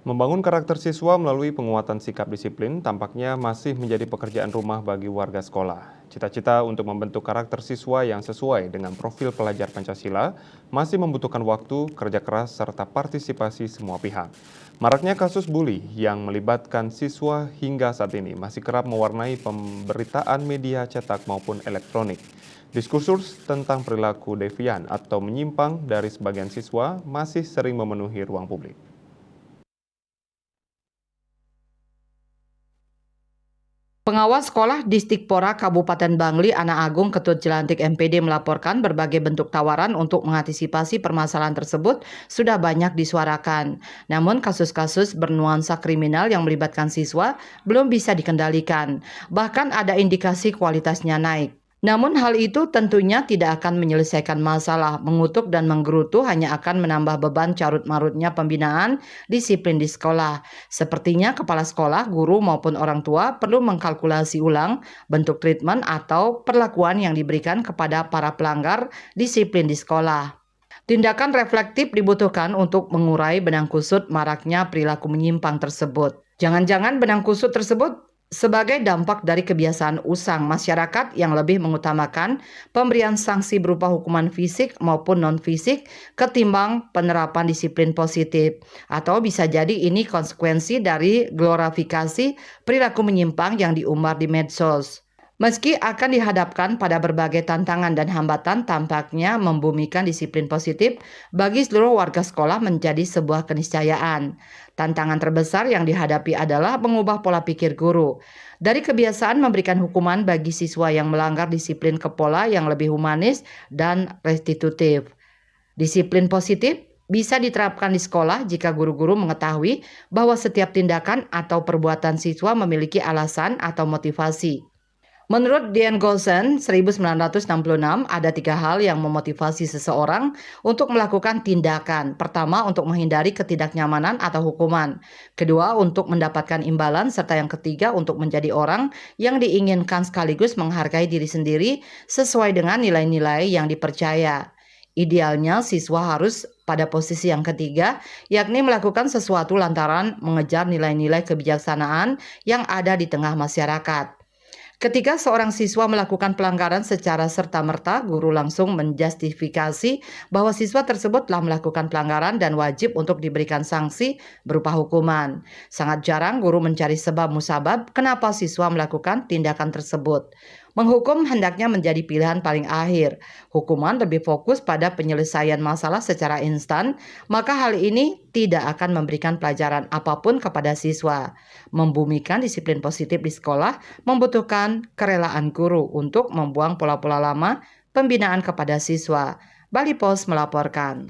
Membangun karakter siswa melalui penguatan sikap disiplin tampaknya masih menjadi pekerjaan rumah bagi warga sekolah. Cita-cita untuk membentuk karakter siswa yang sesuai dengan profil pelajar Pancasila masih membutuhkan waktu, kerja keras, serta partisipasi semua pihak. Maraknya kasus buli yang melibatkan siswa hingga saat ini masih kerap mewarnai pemberitaan media cetak maupun elektronik. Diskursus tentang perilaku devian atau menyimpang dari sebagian siswa masih sering memenuhi ruang publik. Pengawas sekolah Distikpora Kabupaten Bangli, Ana Agung Ketut Jelantik MPD melaporkan berbagai bentuk tawaran untuk mengantisipasi permasalahan tersebut sudah banyak disuarakan. Namun kasus-kasus bernuansa kriminal yang melibatkan siswa belum bisa dikendalikan. Bahkan ada indikasi kualitasnya naik. Namun hal itu tentunya tidak akan menyelesaikan masalah. Mengutuk dan menggerutu hanya akan menambah beban carut-marutnya pembinaan disiplin di sekolah. Sepertinya kepala sekolah, guru maupun orang tua perlu mengkalkulasi ulang bentuk treatment atau perlakuan yang diberikan kepada para pelanggar disiplin di sekolah. Tindakan reflektif dibutuhkan untuk mengurai benang kusut maraknya perilaku menyimpang tersebut. Jangan-jangan benang kusut tersebut sebagai dampak dari kebiasaan usang masyarakat yang lebih mengutamakan pemberian sanksi berupa hukuman fisik maupun non-fisik ketimbang penerapan disiplin positif. Atau bisa jadi ini konsekuensi dari glorifikasi perilaku menyimpang yang diumbar di medsos. Meski akan dihadapkan pada berbagai tantangan dan hambatan, tampaknya membumikan disiplin positif bagi seluruh warga sekolah menjadi sebuah keniscayaan. Tantangan terbesar yang dihadapi adalah mengubah pola pikir guru. Dari kebiasaan memberikan hukuman bagi siswa yang melanggar disiplin ke pola yang lebih humanis dan restitutif. Disiplin positif bisa diterapkan di sekolah jika guru-guru mengetahui bahwa setiap tindakan atau perbuatan siswa memiliki alasan atau motivasi. Menurut Dian Golson, 1966, ada 3 hal yang memotivasi seseorang untuk melakukan tindakan. Pertama, untuk menghindari ketidaknyamanan atau hukuman. Kedua, untuk mendapatkan imbalan. Serta yang ketiga, untuk menjadi orang yang diinginkan sekaligus menghargai diri sendiri sesuai dengan nilai-nilai yang dipercaya. Idealnya, siswa harus pada posisi yang ketiga, yakni melakukan sesuatu lantaran mengejar nilai-nilai kebijaksanaan yang ada di tengah masyarakat. Ketika seorang siswa melakukan pelanggaran secara serta-merta, guru langsung menjustifikasi bahwa siswa tersebut telah melakukan pelanggaran dan wajib untuk diberikan sanksi berupa hukuman. Sangat jarang guru mencari sebab musabab kenapa siswa melakukan tindakan tersebut. Menghukum hendaknya menjadi pilihan paling akhir. Hukuman lebih fokus pada penyelesaian masalah secara instan, maka hal ini tidak akan memberikan pelajaran apapun kepada siswa. Membumikan disiplin positif di sekolah membutuhkan kerelaan guru untuk membuang pola-pola lama pembinaan kepada siswa. Bali Pos melaporkan.